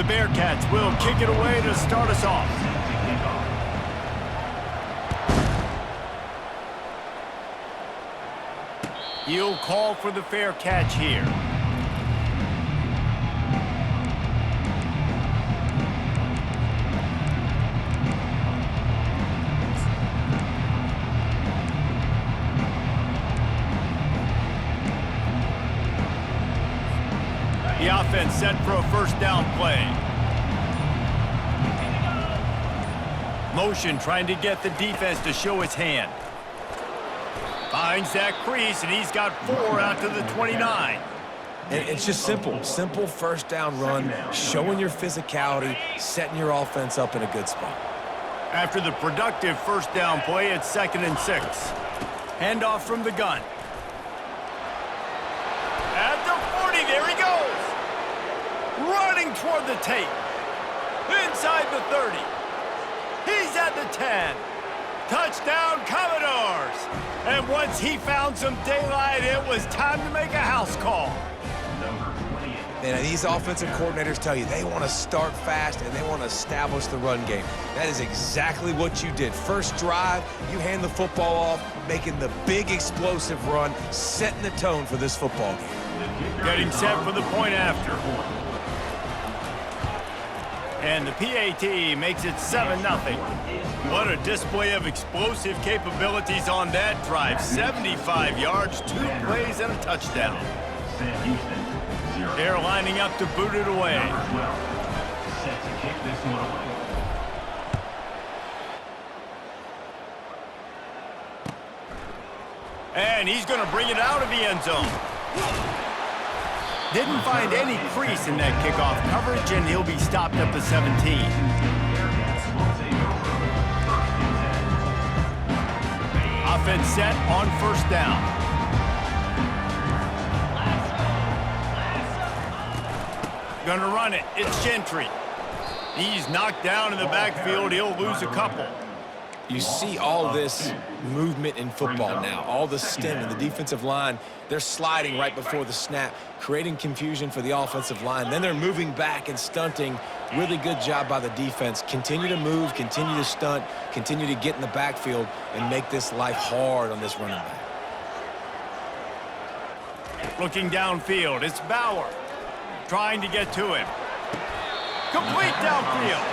The Bearcats will kick it away to start us off. He'll call for the fair catch here. The offense set for a first down play. Motion trying to get the defense to show its hand. Finds that crease, and he's got 4 out to the 29. And it's just simple. Simple first down run, showing your physicality, setting your offense up in a good spot. After the productive first down play, it's 2nd and 6. Handoff from the gun. At the 40, there he goes. Running toward the tape. Inside the 30. He's at the 10. Touchdown, Commodores! And once he found some daylight, it was time to make a house call. Man, these offensive coordinators tell you they want to start fast and they want to establish the run game. That is exactly what you did. First drive, you hand the football off, making the big explosive run, setting the tone for this football game. Getting set for the point after. And the PAT makes it 7-0. What a display of explosive capabilities on that drive. 75 yards, 2 plays, and a touchdown. They're lining up to boot it away. And he's going to bring it out of the end zone. Didn't find any crease in that kickoff coverage, and he'll be stopped at the 17. Offense set on first down. Gonna run it. It's Gentry. He's knocked down in the backfield. He'll lose a couple. You see all this movement in football now, all the stem in the defensive line. They're sliding right before the snap, creating confusion for the offensive line. Then they're moving back and stunting. Really good job by the defense. Continue to move, continue to stunt, continue to get in the backfield and make this life hard on this running back. Looking downfield, it's Bauer trying to get to him. Complete downfield.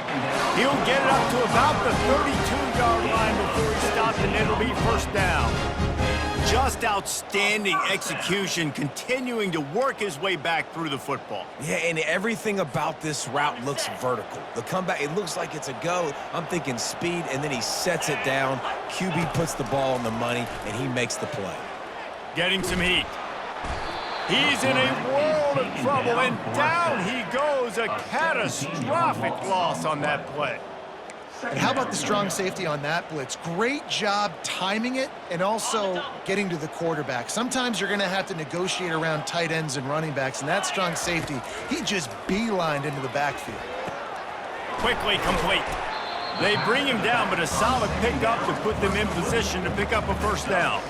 He'll get it up to about the 32-yard line before he stops, and it'll be first down. Just outstanding execution, continuing to work his way back through the football. Yeah, and everything about this route looks vertical. The comeback, it looks like it's a go. I'm thinking speed, and then he sets it down. QB puts the ball on the money, and he makes the play. Getting some heat. He's in a world of trouble, and down he goes. A catastrophic loss on that play. And how about the strong safety on that blitz? Great job timing it and also getting to the quarterback. Sometimes you're going to have to negotiate around tight ends and running backs, and that strong safety, he just beelined into the backfield. Quickly complete. They bring him down, but a solid pickup to put them in position to pick up a first down.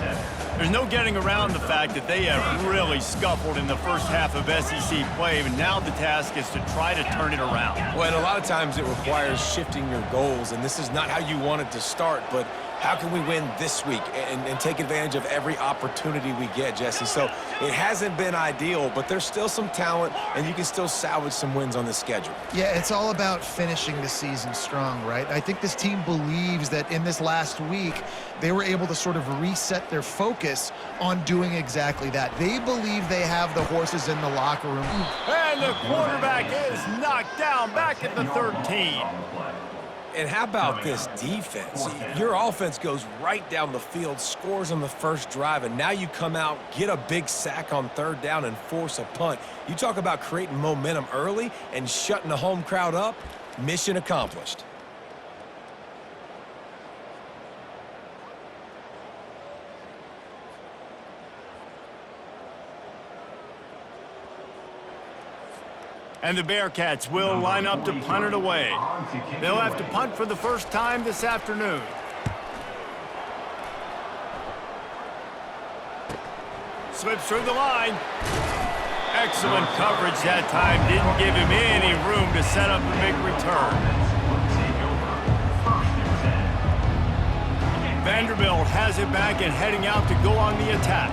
There's no getting around the fact that they have really scuffled in the first half of SEC play, and now the task is to try to turn it around. Well, and a lot of times it requires shifting your goals, and this is not how you want it to start, but how can we win this week and take advantage of every opportunity we get, Jesse? So it hasn't been ideal, but there's still some talent, and you can still salvage some wins on the schedule. Yeah, it's all about finishing the season strong, right? I think this team believes that in this last week, they were able to sort of reset their focus on doing exactly that. They believe they have the horses in the locker room. And the quarterback is knocked down back at the 13. And how about this defense? Your offense goes right down the field, scores on the first drive, and now you come out, get a big sack on third down, and force a punt. You talk about creating momentum early and shutting the home crowd up. Mission accomplished. And the Bearcats will line up to punt it away. They'll have to punt for the first time this afternoon. Slips through the line. Excellent coverage that time. Didn't give him any room to set up a big return. Vanderbilt has it back and heading out to go on the attack.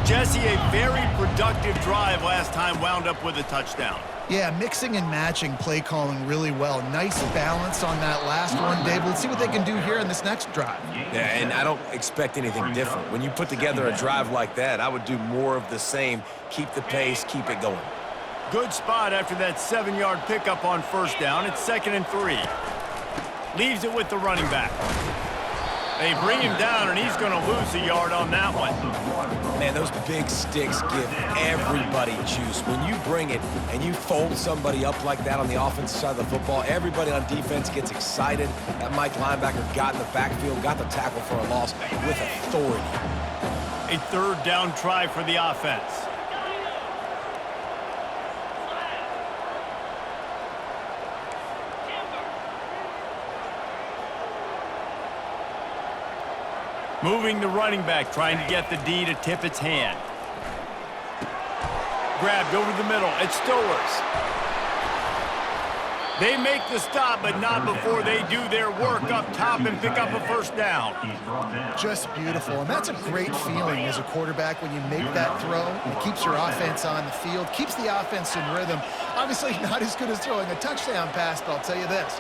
Jesse, a very productive drive last time wound up with a touchdown. Yeah, mixing and matching play calling really well. Nice balance on that last one, Dave. Let's see what they can do here in this next drive. Yeah, and I don't expect anything different. When you put together a drive like that, I would do more of the same. Keep the pace, keep it going. Good spot after that 7-yard pickup on first down. It's 2nd and 3. Leaves it with the running back. They bring him down, and he's going to lose a yard on that one. Man, those big sticks give everybody juice. When you bring it and you fold somebody up like that on the offensive side of the football, everybody on defense gets excited. That Mike linebacker got in the backfield, got the tackle for a loss with authority. A 3rd down try for the offense. Moving the running back, trying to get the D to tip its hand. Grabbed over the middle. It's Stowers. They make the stop, but not before they do their work up top and pick up a first down. Just beautiful, and that's a great feeling as a quarterback when you make that throw. It keeps your offense on the field, keeps the offense in rhythm. Obviously not as good as throwing a touchdown pass, but I'll tell you this,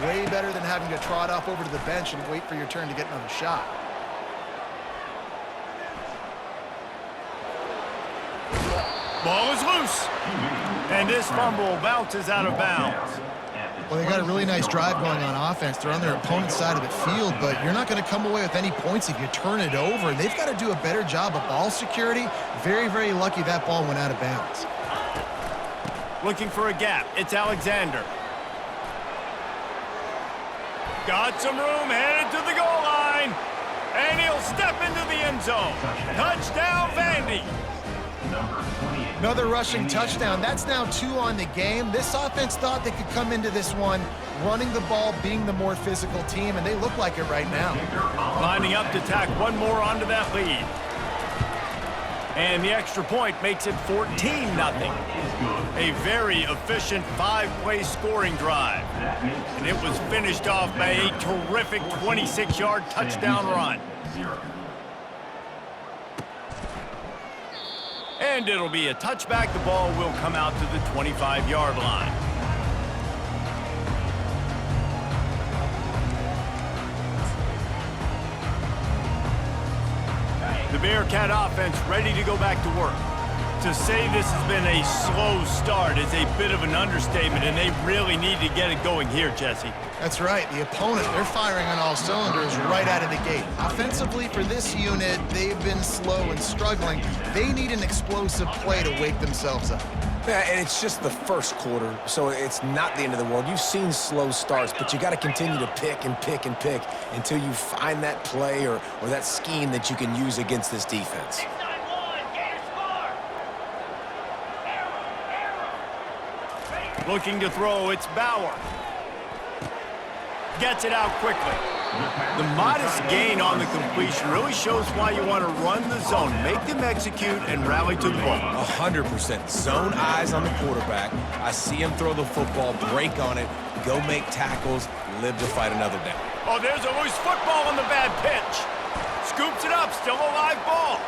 way better than having to trot off over to the bench and wait for your turn to get another shot. Ball is loose. And this fumble bounces out of bounds. Well, they got a really nice drive going on offense. They're on their opponent's side of the field, but you're not going to come away with any points if you turn it over. And they've got to do a better job of ball security. Very, very lucky that ball went out of bounds. Looking for a gap. It's Alexander. Got some room, headed to the goal line. And he'll step into the end zone. Touchdown, Vandy. Another rushing touchdown. That's now 2 on the game. This offense thought they could come into this one running the ball, being the more physical team, and they look like it right now. Lining up to tack one more onto that lead. And the extra point makes it 14-0. A very efficient 5-play scoring drive. And it was finished off by a terrific 26-yard touchdown run. And it'll be a touchback. The ball will come out to the 25-yard line. The Bearcat offense ready to go back to work. To say this has been a slow start is a bit of an understatement, and they really need to get it going here, Jesse. That's right. The opponent, they're firing on all cylinders right out of the gate. Offensively for this unit, they've been slow and struggling. They need an explosive play to wake themselves up. Yeah, and it's just the first quarter, so it's not the end of the world. You've seen slow starts, but you got to continue to pick and pick and pick until you find that play or that scheme that you can use against this defense. Looking to throw, it's Bauer. Gets it out quickly. The modest gain on the completion really shows why you want to run the zone, make them execute, and rally to the ball. 100%. Zone eyes on the quarterback. I see him throw the football, break on it, go make tackles, live to fight another down. Oh, there's a loose football on the bad pitch. Scoops it up, still a live ball.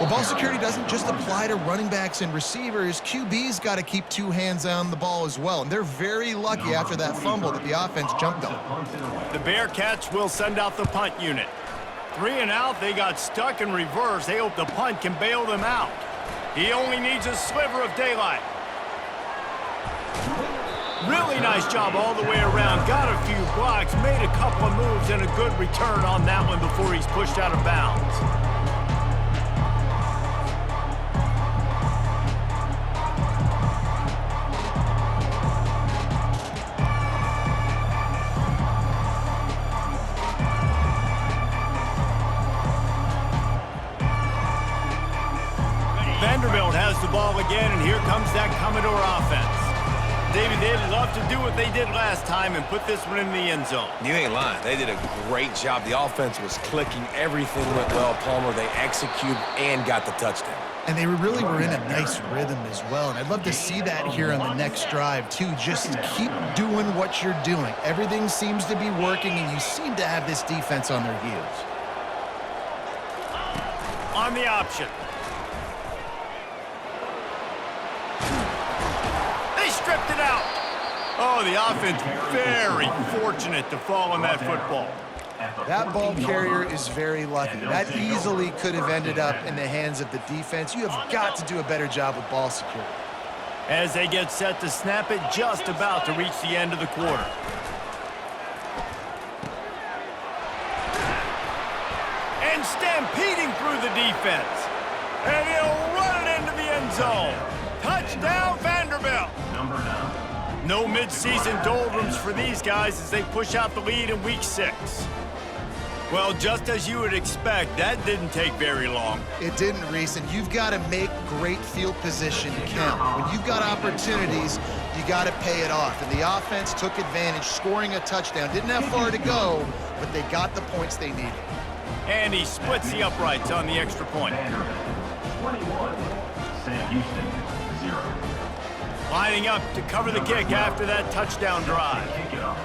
Well, ball security doesn't just apply to running backs and receivers. QB's got to keep 2 hands on the ball as well. And they're very lucky after that fumble that the offense jumped on. The Bearcats will send out the punt unit. 3 and out, they got stuck in reverse. They hope the punt can bail them out. He only needs a sliver of daylight. Really nice job all the way around. Got a few blocks, made a couple of moves, and a good return on that one before he's pushed out of bounds. Vanderbilt has the ball again, and here comes that Commodore offense. David, they'd love to do what they did last time and put this one in the end zone. You ain't lying. They did a great job. The offense was clicking. Everything went well, Palmer. They executed and got the touchdown. And they really were in a nice rhythm as well. And I'd love to see that here on the next drive, too. Just keep doing what you're doing. Everything seems to be working, and you seem to have this defense on their heels. On the option. They stripped it out. Oh, the offense very fortunate to fall on that football. That ball carrier is very lucky. That easily could have ended up in the hands of the defense. You have got to do a better job with ball security. As they get set to snap it, just about to reach the end of the quarter. And stampeding through the defense. And he'll run it into the end zone. Touchdown, Vanderbilt. No midseason doldrums for these guys as they push out the lead in Week 6. Well, just as you would expect, that didn't take very long. It didn't, Reese, and you've got to make great field position count. When you've got opportunities, you got to pay it off. And the offense took advantage, scoring a touchdown. Didn't have far to go, but they got the points they needed. And he splits the uprights on the extra point. 21, Sam Houston, 0. Lining up to cover the kick after that touchdown drive. Kick it off.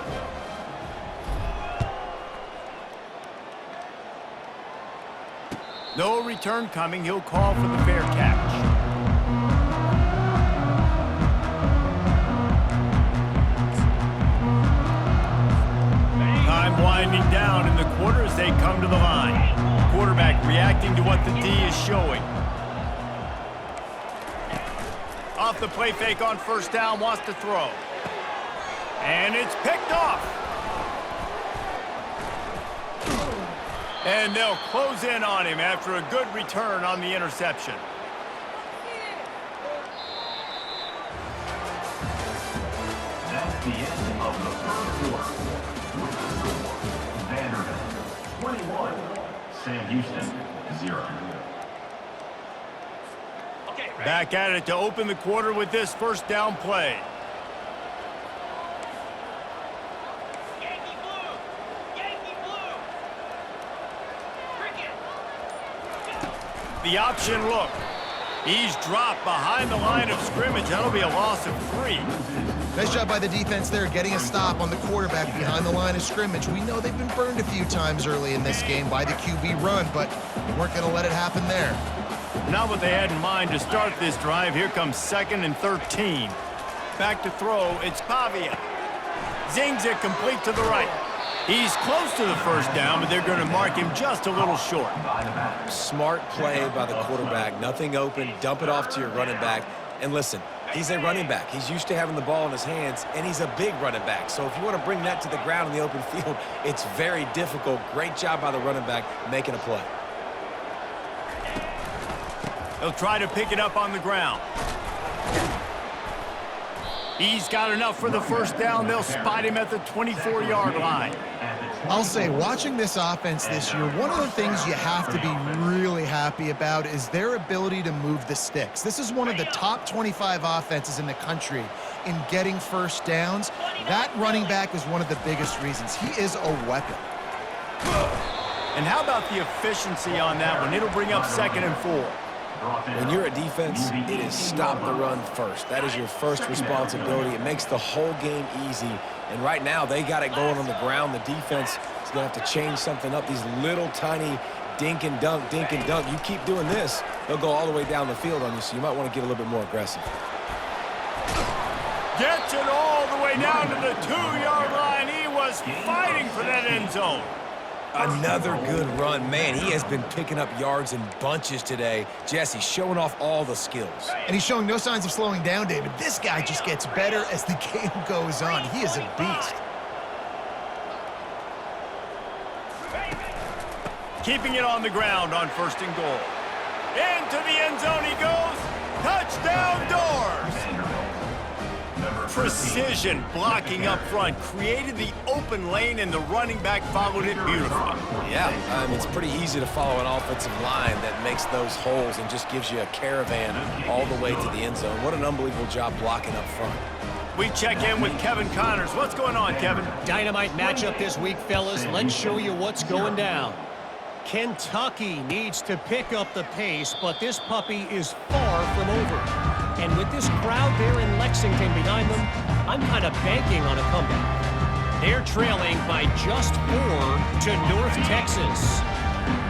No return coming. He'll call for the fair catch. Time winding down in the quarter as they come to the line. Quarterback reacting to what the D is showing. Off the play fake on first down, wants to throw. And it's picked off. And they'll close in on him after a good return on the interception. That's the end of the first quarter. With the score, Vanderbilt, 21, Sam Houston, 0. Back at it to open the quarter with this first down play. The option look. He's dropped behind the line of scrimmage. That'll be a loss of 3. Nice job by the defense there, getting a stop on the quarterback behind the line of scrimmage. We know they've been burned a few times early in this game by the QB run, but they weren't going to let it happen there. Not what they had in mind to start this drive. Here comes 2nd and 13. Back to throw. It's Pavia. Zings it complete to the right. He's close to the first down, but they're going to mark him just a little short. Smart play by the quarterback. Nothing open. Dump it off to your running back. And listen, he's a running back. He's used to having the ball in his hands, and he's a big running back. So if you want to bring that to the ground in the open field, it's very difficult. Great job by the running back making a play. They'll try to pick it up on the ground. He's got enough for the first down. They'll spot him at the 24-yard line. I'll say, watching this offense this year, one of the things you have to be really happy about is their ability to move the sticks. This is one of the top 25 offenses in the country in getting first downs. That running back is one of the biggest reasons. He is a weapon. And how about the efficiency on that one? It'll bring up 2nd and 4. When you're a defense, it is stop the run first. That is your first responsibility. It makes the whole game easy. And right now, they got it going on the ground. The defense is going to have to change something up. These little tiny dink and dunk, dink and dunk. You keep doing this, they'll go all the way down the field on you, so you might want to get a little bit more aggressive. Gets it all the way down to the 2-yard line. He was fighting for that end zone. Another good run. Man, he has been picking up yards in bunches today. Jesse showing off all the skills. And he's showing no signs of slowing down, David. This guy just gets better as the game goes on. He is a beast. Keeping it on the ground on 1st and goal. Into the end zone he goes. Touchdown Doors. Precision blocking up front created the open lane, and the running back followed it beautifully. Yeah, it's pretty easy to follow an offensive line that makes those holes and just gives you a caravan all the way to the end zone. What an unbelievable job blocking up front. We check in with Kevin Connors. What's going on, Kevin? Dynamite matchup this week, fellas. Let's show you what's going down. Kentucky needs to pick up the pace, but this puppy is far from over. And with this crowd there in Lexington behind them, I'm kind of banking on a comeback. They're trailing by just 4 to North Texas.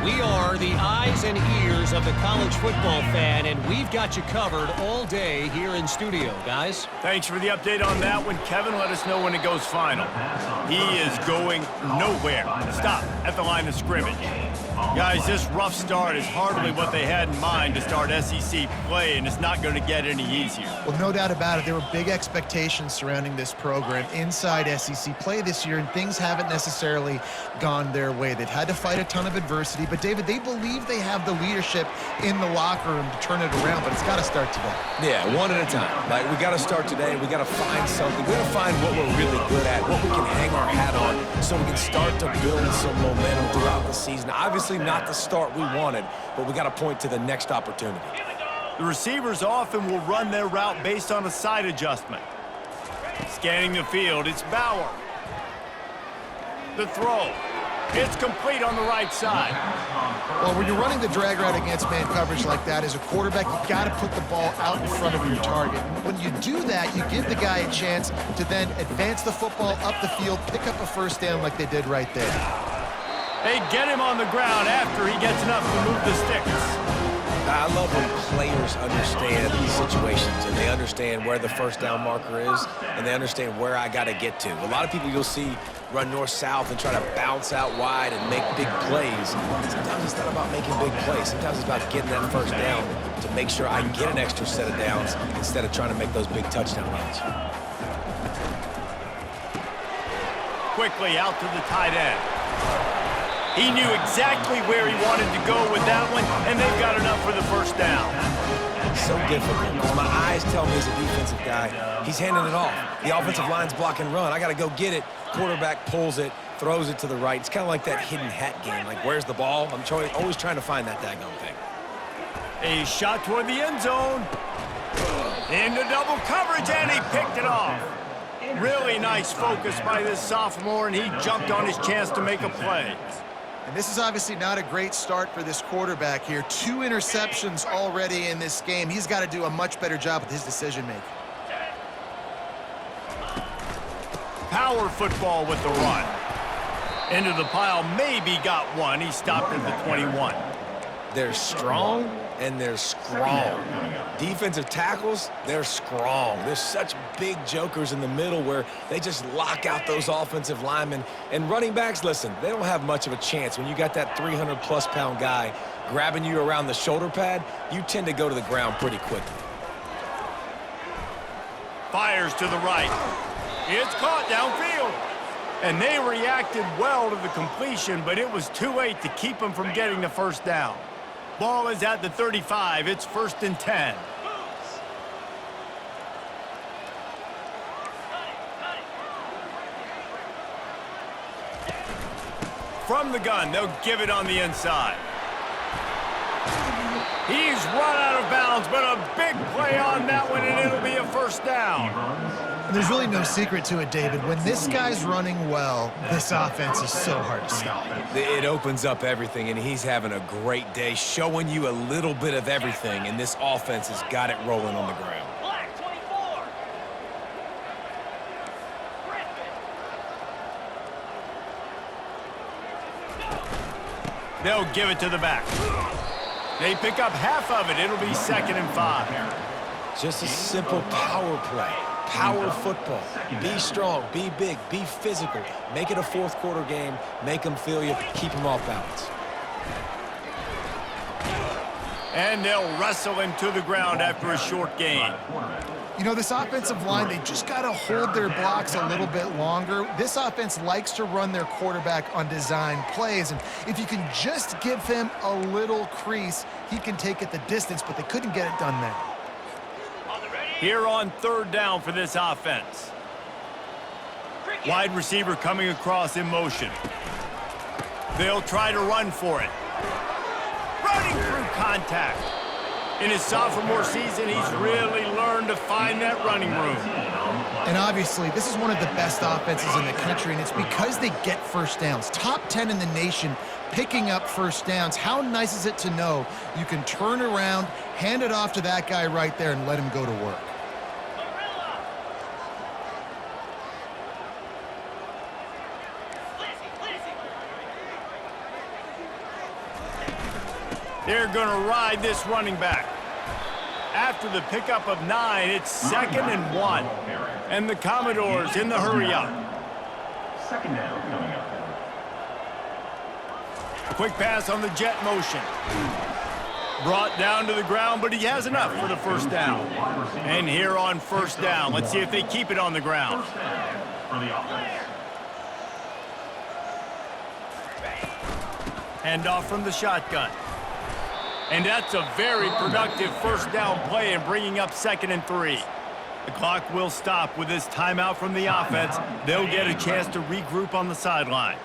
We are the eyes and ears of the college football fan, and we've got you covered all day here in studio, guys. Thanks for the update on that one, Kevin. Let us know when it goes final. He is going nowhere. Stop at the line of scrimmage. Guys, this rough start is hardly what they had in mind to start SEC play, and it's not going to get any easier. Well, no doubt about it. There were big expectations surrounding this program inside SEC play this year, and things haven't necessarily gone their way. They've had to fight a ton of adversity, but David, they believe they have the leadership in the locker room to turn it around, but it's got to start today. Yeah, one at a time. Like, we got to start today. We got to find something. We got to find what we're really good at, what we can hang our hat on, so we can start to build some momentum throughout the season. Obviously, not the start we wanted, but we got to point to the next opportunity. The receivers often will run their route based on a side adjustment. Scanning the field, it's Bauer. The throw. It's complete on the right side. Well, when you're running the drag route against man coverage like that, as a quarterback, you got to put the ball out in front of your target. When you do that, you give the guy a chance to then advance the football up the field, pick up a first down like they did right there. They get him on the ground after he gets enough to move the sticks. I love when players understand these situations and they understand where the first down marker is and they understand where I got to get to. A lot of people you'll see run north-south and try to bounce out wide and make big plays. Sometimes it's not about making big plays. Sometimes it's about getting that first down to make sure I get an extra set of downs instead of trying to make those big touchdown runs. Quickly out to the tight end. He knew exactly where he wanted to go with that one, and they've got enough for the first down. So difficult because my eyes tell me as a defensive guy, he's handing it off. The offensive line's block and run. I got to go get it. Quarterback pulls it, throws it to the right. It's kind of like that hidden hat game. Like, where's the ball? I'm always trying to find that daggone thing. A shot toward the end zone. Into double coverage, and he picked it off. Really nice focus by this sophomore, and he jumped on his chance to make a play. And this is obviously not a great start for this quarterback here. 2 interceptions already in this game. He's got to do a much better job with his decision-making. Power football with the run. Into the pile, maybe got one. He stopped at the 21. They're strong and they're strong. Defensive tackles, they're strong. There's such big jokers in the middle where they just lock out those offensive linemen. And running backs, listen, they don't have much of a chance. When you got that 300-plus pound guy grabbing you around the shoulder pad, you tend to go to the ground pretty quickly. Fires to the right. It's caught downfield. And they reacted well to the completion, but it was too late to keep them from getting the first down. Ball is at the 35. It's 1st and 10. From the gun, they'll give it on the inside. He's run out of bounds, but a big play on that one, and it'll be a first down. And there's really no secret to it, David. When this guy's running well, this offense is so hard to stop. It opens up everything, and he's having a great day, showing you a little bit of everything, and this offense has got it rolling on the ground. They'll give it to the back. They pick up half of it. It'll be 2nd and 5. Just a simple power play. Power football. Be strong, be big, be physical. Make it a 4th quarter game. Make them feel you. Keep them off balance. And they'll wrestle him to the ground after a short gain. You know, this offensive line, they just got to hold their blocks a little bit longer. This offense likes to run their quarterback on design plays, and if you can just give him a little crease, he can take it the distance, but they couldn't get it done there. Here on 3rd down for this offense. Wide receiver coming across in motion. They'll try to run for it. Running through contact. In his sophomore season, he's really learned to find that running room. And obviously, this is one of the best offenses in the country, and it's because they get first downs. Top 10 in the nation picking up first downs. How nice is it to know you can turn around, hand it off to that guy right there, and let him go to work? They're going to ride this running back. After the pickup of 9, it's 2nd and 1. And the Commodores in the hurry up. Second down coming up. Quick pass on the jet motion. Brought down to the ground, but he has enough for the first down. And here on first down, let's see if they keep it on the ground. First down for the offense. Hand off from the shotgun. And that's a very productive first down play in bringing up 2nd and 3. The clock will stop with this timeout from the offense. They'll get a chance to regroup on the sideline.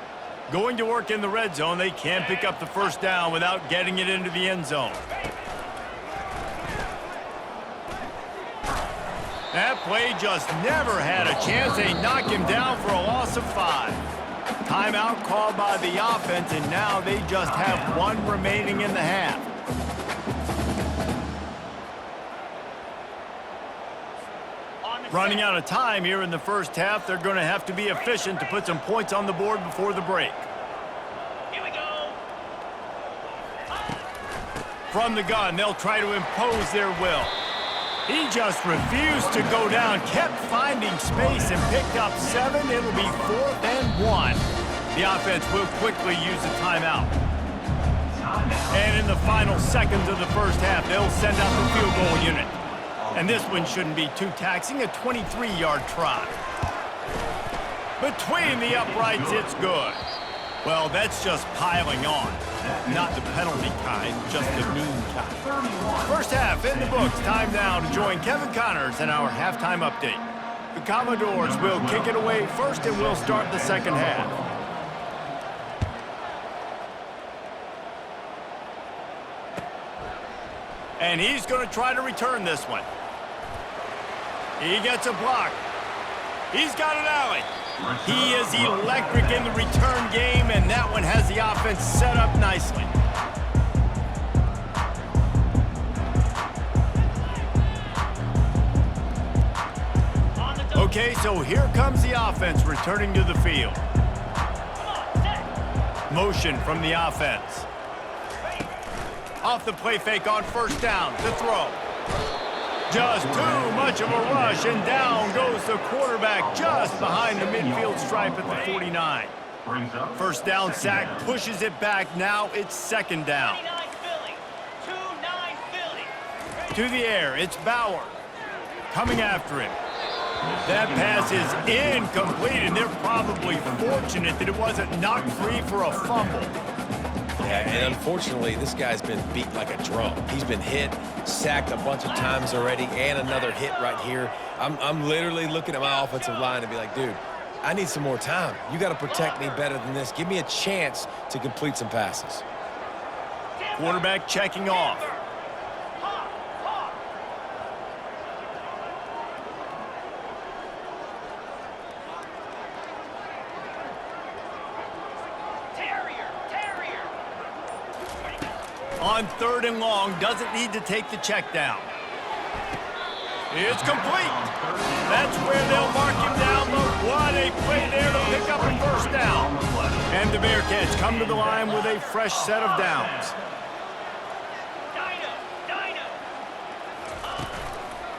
Going to work in the red zone, they can't pick up the first down without getting it into the end zone. That play just never had a chance. They knock him down for a loss of 5. Timeout called by the offense, and now they just have 1 remaining in the half. Running out of time here in the first half, they're going to have to be efficient to put some points on the board before the break. Here we go. From the gun, they'll try to impose their will. He just refused to go down, kept finding space and picked up 7. It'll be 4th and 1. The offense will quickly use a timeout. And in the final seconds of the first half, they'll send out the field goal unit. And this one shouldn't be too taxing, a 23-yard try. Between the uprights, it's good. Well, that's just piling on. Not the penalty kind, just the mean kind. First half in the books. Time now to join Kevin Connors in our halftime update. The Commodores will kick it away first, and we'll start the second half. And he's going to try to return this one. He gets a block. He's got an alley. He is electric in the return game, and that one has the offense set up nicely. Okay, so here comes the offense returning to the field. Motion from the offense. Off the play fake on first down to throw. Just too much of a rush, and down goes the quarterback just behind the midfield stripe at the 49. First down sack, pushes it back. Now it's 2nd down. To the air, it's Bauer. Coming after him. That pass is incomplete, and they're probably fortunate that it wasn't knocked free for a fumble. Yeah, and unfortunately, this guy's been beat like a drum. He's been hit, sacked a bunch of times already, and another hit right here. I'm literally looking at my offensive line and be like, dude, I need some more time. You got to protect me better than this. Give me a chance to complete some passes. Quarterback checking off. On 3rd and long, doesn't need to take the check down. It's complete. That's where they'll mark him down, but what a play there to pick up a first down. And the Bearcats come to the line with a fresh set of downs.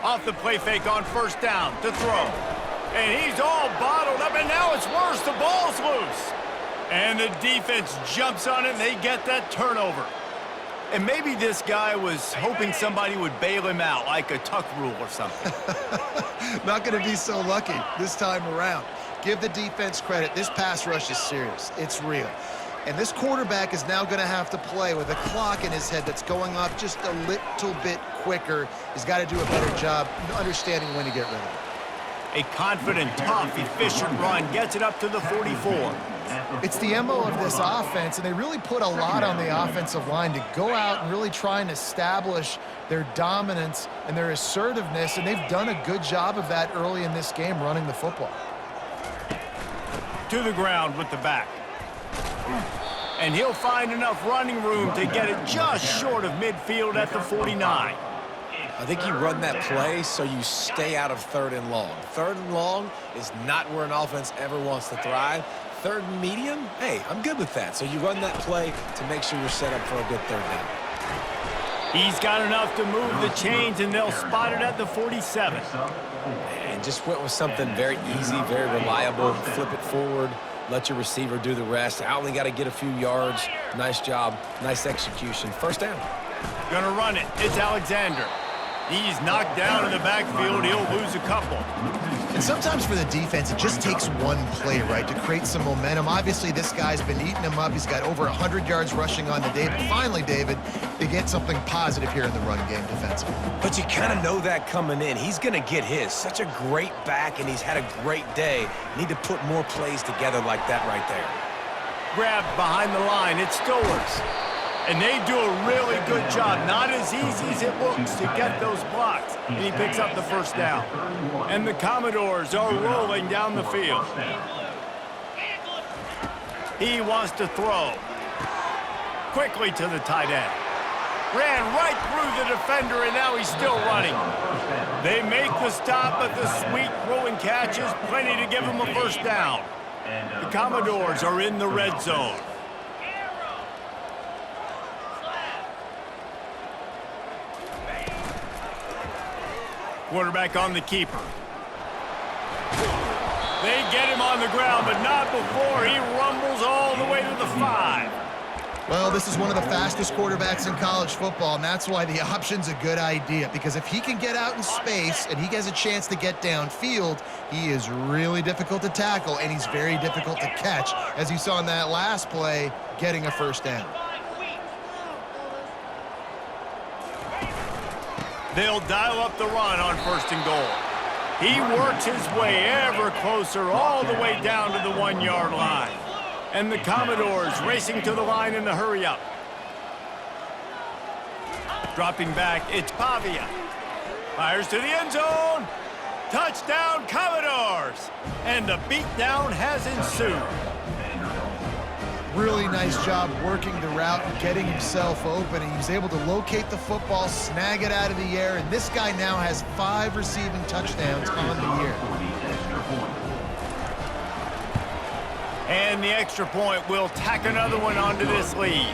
Off the play fake on first down to throw. And he's all bottled up, and now it's worse. The ball's loose. And the defense jumps on it, and they get that turnover. And maybe this guy was hoping somebody would bail him out, like a tuck rule or something. Not going to be so lucky this time around. Give the defense credit. This pass rush is serious. It's real. And this quarterback is now going to have to play with a clock in his head that's going off just a little bit quicker. He's got to do a better job understanding when to get rid of it. A confident, tough, efficient run gets it up to the 44. It's the MO of this offense, and they really put a lot on the offensive line to go out and really try and establish their dominance and their assertiveness, and they've done a good job of that early in this game running the football. To the ground with the back. And he'll find enough running room to get it just short of midfield at the 49. I think you run that play so you stay out of 3rd and long. 3rd and long is not where an offense ever wants to thrive. 3rd and medium, hey, I'm good with that. So you run that play to make sure you're set up for a good 3rd down. He's got enough to move the chains, and they'll spot it at the 47. And just went with something very easy, very reliable. Flip it forward, let your receiver do the rest. I only got to get a few yards. Nice job, nice execution. 1st down. Gonna run it. It's Alexander. He's knocked down in the backfield. He'll lose a couple. And sometimes for the defense, it just takes one play, right, to create some momentum. Obviously, this guy's been eating him up. He's got over 100 yards rushing on the day. But finally, David, they get something positive here in the run game defensively. But you kind of know that coming in. He's going to get his. Such a great back, and he's had a great day. Need to put more plays together like that right there. Grabbed behind the line. It's Stowers. And they do a really good job. Not as easy as it looks to get those blocks. And he picks up the 1st down. And the Commodores are rolling down the field. He wants to throw. Quickly to the tight end. Ran right through the defender, and now he's still running. They make the stop, but the sweet throw and catch is plenty to give him a 1st down. The Commodores are in the red zone. Quarterback on the keeper. They get him on the ground, but not before he rumbles all the way to the 5. Well, this is one of the fastest quarterbacks in college football, and that's why the option's a good idea, because if he can get out in space and he has a chance to get downfield, he is really difficult to tackle, and he's very difficult to catch, as you saw in that last play, getting a 1st down. They'll dial up the run on 1st and goal. He works his way ever closer all the way down to the 1-yard line. And the Commodores racing to the line in the hurry-up. Dropping back, it's Pavia. Fires to the end zone. Touchdown, Commodores! And the beatdown has ensued. Really nice job working the route and getting himself open. And he was able to locate the football, snag it out of the air, and this guy now has 5 receiving touchdowns on the year. And the extra point will tack another one onto this lead.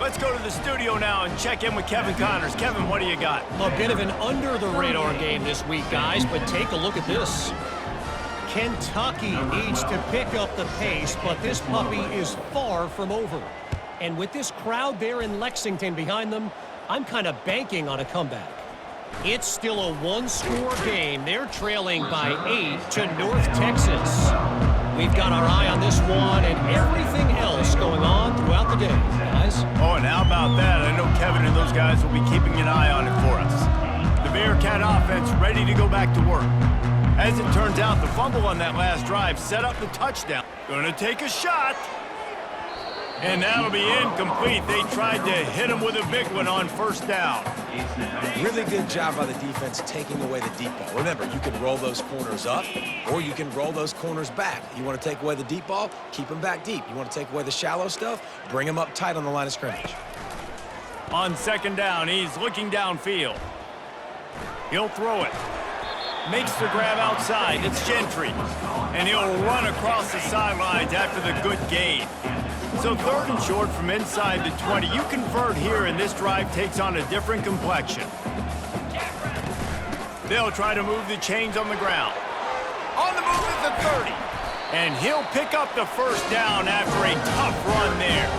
Let's go to the studio now and check in with Kevin Connors. Kevin, what do you got? A bit of an under-the-radar game this week, guys, but take a look at this. Kentucky needs to pick up the pace, but this puppy is far from over. And with this crowd there in Lexington behind them, I'm kind of banking on a comeback. It's still a 1-score game. They're trailing by 8 to North Texas. We've got our eye on this one and everything else going on throughout the day, guys. Oh, and how about that? I know Kevin and those guys will be keeping an eye on it for us. The Bearcat offense ready to go back to work. As it turns out, the fumble on that last drive set up the touchdown. Gonna take a shot. And that'll be incomplete. They tried to hit him with a big one on 1st down. Really good job by the defense taking away the deep ball. Remember, you can roll those corners up, or you can roll those corners back. You want to take away the deep ball, keep them back deep. You want to take away the shallow stuff, bring them up tight on the line of scrimmage. On 2nd down, he's looking downfield. He'll throw it. Makes the grab outside. It's Gentry. And he'll run across the sidelines after the good gain. So 3rd and short from inside the 20. You convert here, and this drive takes on a different complexion. They'll try to move the chains on the ground. On the move at the 30. And he'll pick up the 1st down after a tough run there.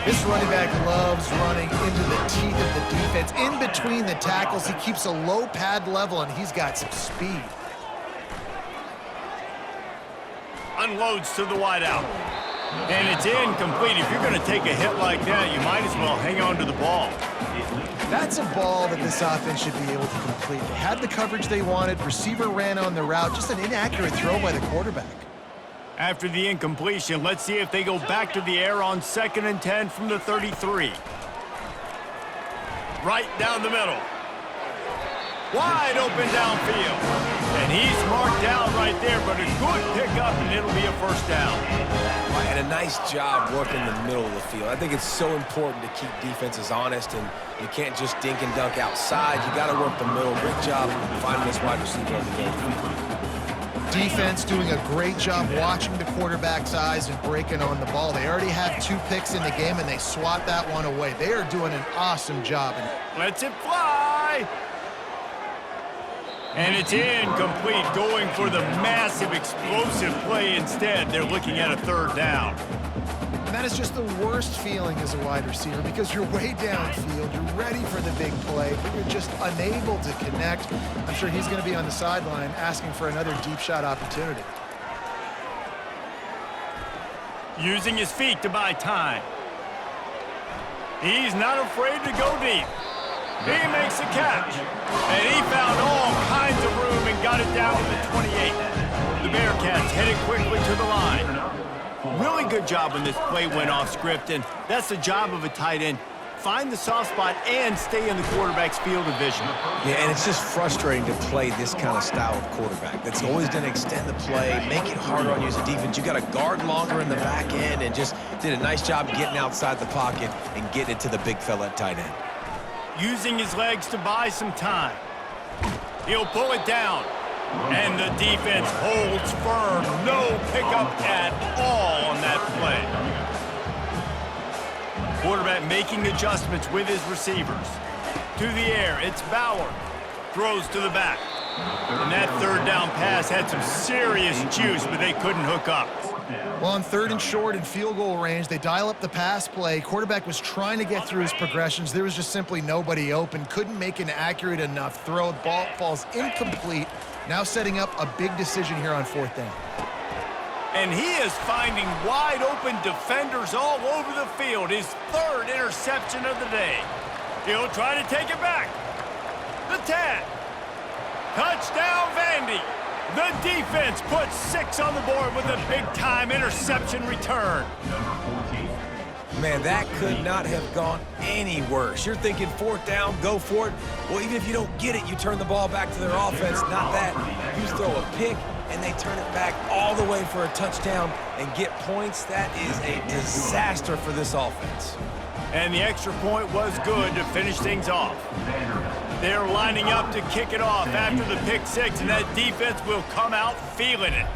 This running back loves running into the teeth of the defense. In between the tackles, he keeps a low pad level, and he's got some speed. Unloads to the wideout. And it's incomplete. If you're going to take a hit like that, you might as well hang on to the ball. That's a ball that this offense should be able to complete. They had the coverage they wanted. Receiver ran on the route. Just an inaccurate throw by the quarterback. After the incompletion, let's see if they go back to the air on 2nd and 10 from the 33. Right down the middle. Wide open downfield. And he's marked down right there, but a good pickup, and it'll be a first down. And a nice job working the middle of the field. I think it's so important to keep defenses honest, and you can't just dink and dunk outside. You got to work the middle. Great job finding this wide receiver on the middle of the field. Defense doing a great job watching the quarterback's eyes and breaking on the ball. They already have 2 picks in the game, and they swat that one away. They are doing an awesome job. Lets it fly. And it's incomplete, going for the massive, explosive play instead. They're looking at a 3rd down. And that is just the worst feeling as a wide receiver because you're way downfield, you're ready for the big play, but you're just unable to connect. I'm sure he's going to be on the sideline asking for another deep shot opportunity. Using his feet to buy time. He's not afraid to go deep. He makes a catch, and he found all kinds of room and got it down to the 28. The Bearcats headed quickly to the line. Really good job when this play went off script, and that's the job of a tight end. Find the soft spot and stay in the quarterback's field of vision. Yeah, and it's just frustrating to play this kind of style of quarterback. That's always going to extend the play, make it harder on you as a defense. You got to guard longer in the back end, and just did a nice job getting outside the pocket and getting it to the big fella at tight end. Using his legs to buy some time. He'll pull it down. And the defense holds firm. No pickup at all on that play. Quarterback making adjustments with his receivers. To the air, it's Bauer. Throws to the back. And that 3rd down pass had some serious juice, but they couldn't hook up. Well, on 3rd and short and field goal range, they dial up the pass play. Quarterback was trying to get through his progressions. There was just simply nobody open. Couldn't make an accurate enough throw. The ball falls incomplete. Now setting up a big decision here on 4th down. And he is finding wide open defenders all over the field. His 3rd interception of the day. He'll try to take it back. The 10. Touchdown, Vandy. The defense puts 6 on the board with a big-time interception return. Man, that could not have gone any worse. You're thinking 4th down, go for it. Well, even if you don't get it, you turn the ball back to their offense. Not that. You throw a pick, and they turn it back all the way for a touchdown and get points. That is a disaster for this offense. And the extra point was good to finish things off. They're lining up to kick it off after the pick 6, and that defense will come out feeling it.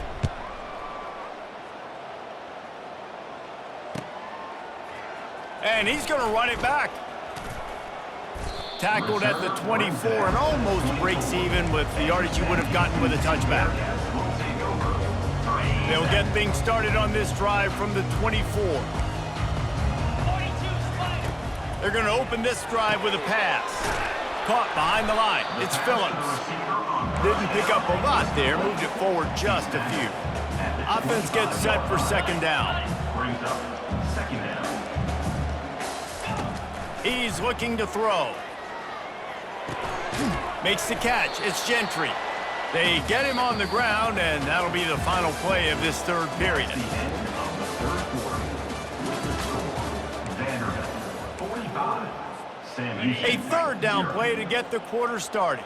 And he's going to run it back. Tackled at the 24 and almost breaks even with the yardage you would have gotten with a touchback. They'll get things started on this drive from the 24. They're going to open this drive with a pass. Caught behind the line. It's Phillips. Didn't pick up a lot there. Moved it forward just a few. Offense gets set for 2nd down. He's looking to throw. Makes the catch. It's Gentry. They get him on the ground, and that'll be the final play of this 3rd period. A 3rd down play to get the quarter started.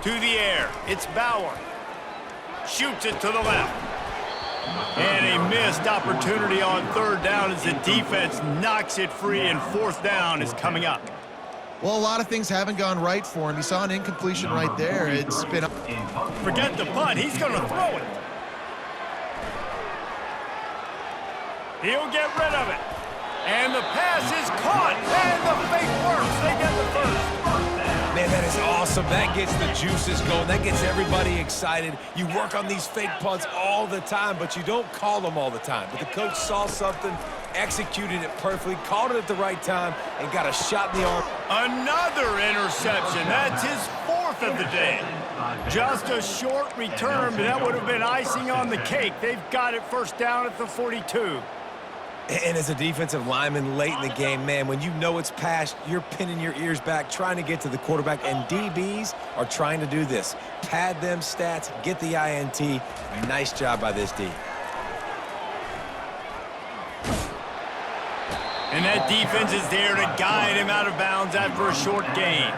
To the air, it's Bauer. Shoots it to the left. And a missed opportunity on 3rd down as the defense knocks it free, and 4th down is coming up. Well, a lot of things haven't gone right for him. He saw an incompletion right there. It's been... Forget the punt. He's going to throw it. He'll get rid of it. And the pass is caught. And the fake works. They get the 1st. Man, that is awesome. That gets the juices going. That gets everybody excited. You work on these fake punts all the time, but you don't call them all the time. But the coach saw something, executed it perfectly, called it at the right time, and got a shot in the arm. Another interception. That's his 4th of the day. Just a short return, but that would have been icing on the cake. They've got it 1st down at the 42. And as a defensive lineman late in the game, man, when you know it's past, you're pinning your ears back, trying to get to the quarterback, and DBs are trying to do this. Pad them stats, get the INT. Nice job by this D. And that defense is there to guide him out of bounds after a short gain.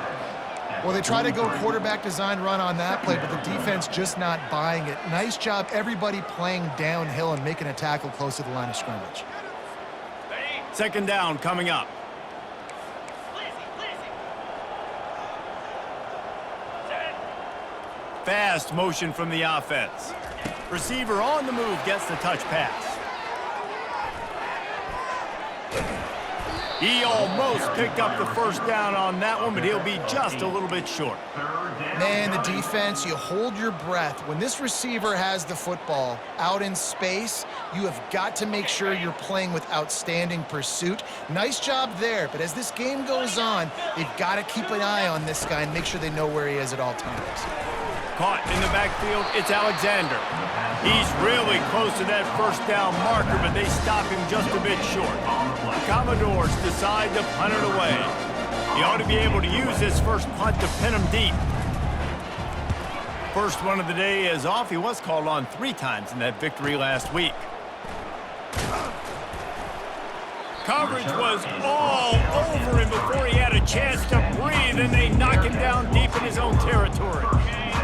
Well, they try to go quarterback design run on that play, but the defense just not buying it. Nice job, everybody playing downhill and making a tackle close to the line of scrimmage. Second down coming up. Fast motion from the offense. Receiver on the move gets the touch pass. He almost picked up the first down on that one, but he'll be just a little bit short. Man, the defense, you hold your breath. When this receiver has the football out in space, you have got to make sure you're playing with outstanding pursuit. Nice job there, but as this game goes on, they've got to keep an eye on this guy and make sure they know where he is at all times. Caught in the backfield, it's Alexander. He's really close to that first down marker, but they stop him just a bit short. The Commodores decide to punt it away. He ought to be able to use this first punt to pin him deep. First one of the day is off. He was called on 3 times in that victory last week. Coverage was all over him before he had a chance to breathe, and they knock him down deep in his own territory.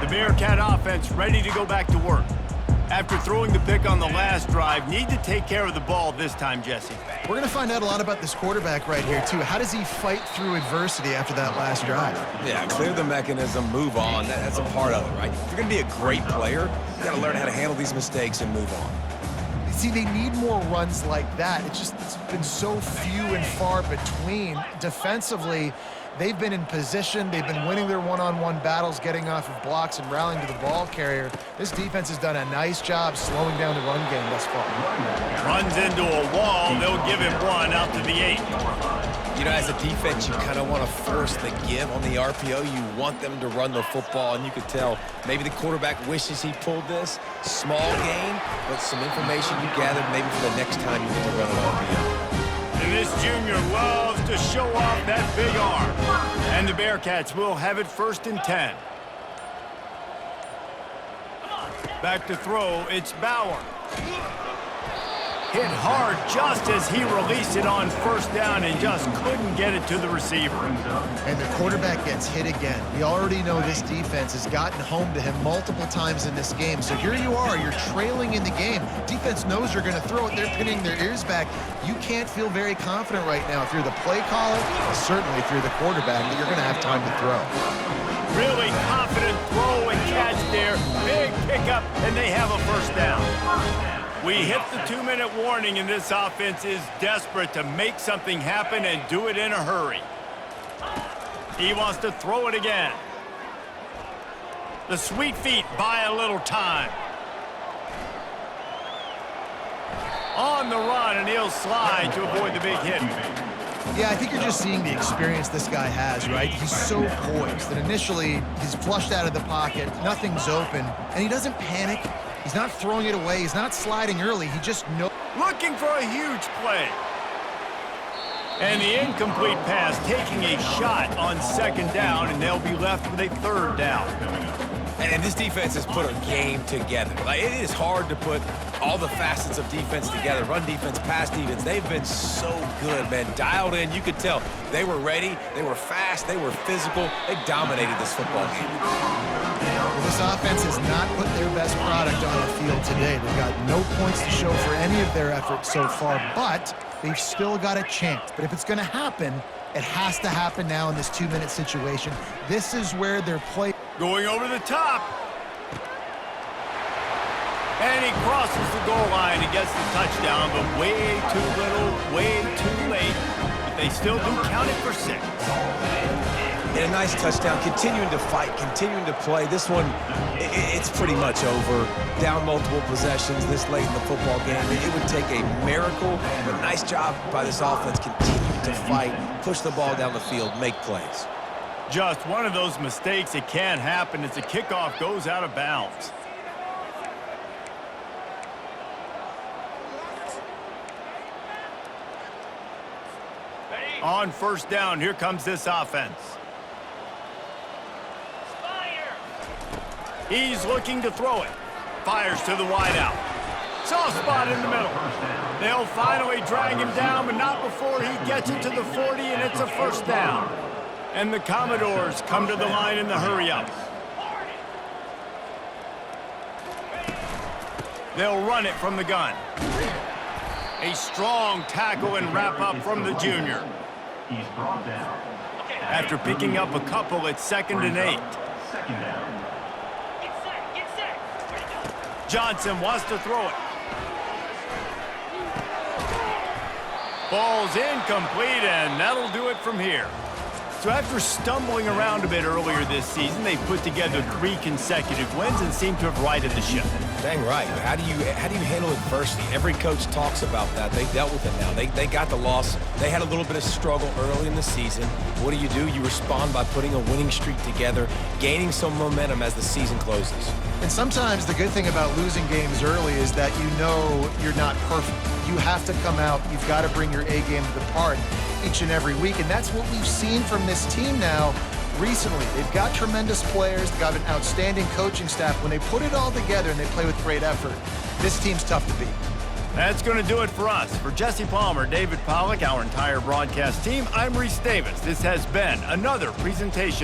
The Bearcat offense ready to go back to work. After throwing the pick on the last drive, need to take care of the ball this time, Jesse. We're going to find out a lot about this quarterback right here, too. How does he fight through adversity after that last drive? Yeah, clear the mechanism, move on. That's a part of it, right? If you're going to be a great player, you got to learn how to handle these mistakes and move on. See, they need more runs like that. It's been so few and far between. Defensively, they've been in position. They've been winning their one-on-one battles, getting off of blocks and rallying to the ball carrier. This defense has done a nice job slowing down the run game thus far. Runs into a wall. They'll give him one out to the 8. You know, as a defense, you kind of want to force the give on the RPO. You want them to run the football, and you could tell maybe the quarterback wishes he pulled this. Small gain, but some information you gathered maybe for the next time you need to run an RPO. And this junior loves to show off that big arm. And the Bearcats will have it 1st and 10. Back to throw, it's Bauer. Hit hard just as he released it on first down and just couldn't get it to the receiver. And the quarterback gets hit again. We already know this defense has gotten home to him multiple times in this game. So here you are, you're trailing in the game. Defense knows you're going to throw it. They're pinning their ears back. You can't feel very confident right now if you're the play caller, certainly if you're the quarterback, that you're going to have time to throw. Really confident throw and catch there. Big pickup, and they have a first down. We hit the 2-minute warning, and this offense is desperate to make something happen and do it in a hurry. He wants to throw it again. The sweet feet buy a little time. On the run, and he'll slide to avoid the big hit. Yeah, I think you're just seeing the experience this guy has, right? He's so poised that initially he's flushed out of the pocket, nothing's open, and he doesn't panic. He's not throwing it away. He's not sliding early. He just knows. Looking for a huge play. And the incomplete pass taking a shot on 2nd down, and they'll be left with a 3rd down. And this defense has put a game together. Like, it is hard to put all the facets of defense together. Run defense, pass defense. They've been so good, man. Dialed in. You could tell they were ready. They were fast. They were physical. They dominated this football game. Well, this offense has not put their best product on the field today. They've got no points to show for any of their efforts so far, but they've still got a chance. But if it's going to happen, it has to happen now in this 2-minute situation. This is where their play... Going over the top. And he crosses the goal line and gets the touchdown, but way too little, way too late. But they still do count it for 6. And a nice touchdown, continuing to fight, continuing to play. This one, it's pretty much over. Down multiple possessions this late in the football game. It would take a miracle, but nice job by this offense continuing to fight, push the ball down the field, make plays. Just one of those mistakes that can happen as the kickoff goes out of bounds. On first down, here comes this offense. He's looking to throw it. Fires to the wideout. Soft spot in the middle. They'll finally drag him down, but not before he gets it to the 40, and it's a first down. And the Commodores come to the line in the hurry-up. They'll run it from the gun. A strong tackle and wrap-up from the junior. He's brought down. After picking up a couple, it's 2nd and 8. Second down. Johnson wants to throw it. Ball's incomplete, and that'll do it from here. So after stumbling around a bit earlier this season, they've put together 3 consecutive wins and seem to have righted the ship. Dang right. How do you handle adversity? Every coach talks about that. They dealt with it now. They got the loss. They had a little bit of struggle early in the season. What do? You respond by putting a winning streak together, gaining some momentum as the season closes. And sometimes the good thing about losing games early is that you know you're not perfect. You have to come out. You've got to bring your A game to the part each and every week. And that's what we've seen from this team now recently. They've got tremendous players. They've got an outstanding coaching staff. When they put it all together and they play with great effort, this team's tough to beat. That's going to do it for us. For Jesse Palmer, David Pollack, our entire broadcast team, I'm Reese Davis. This has been another presentation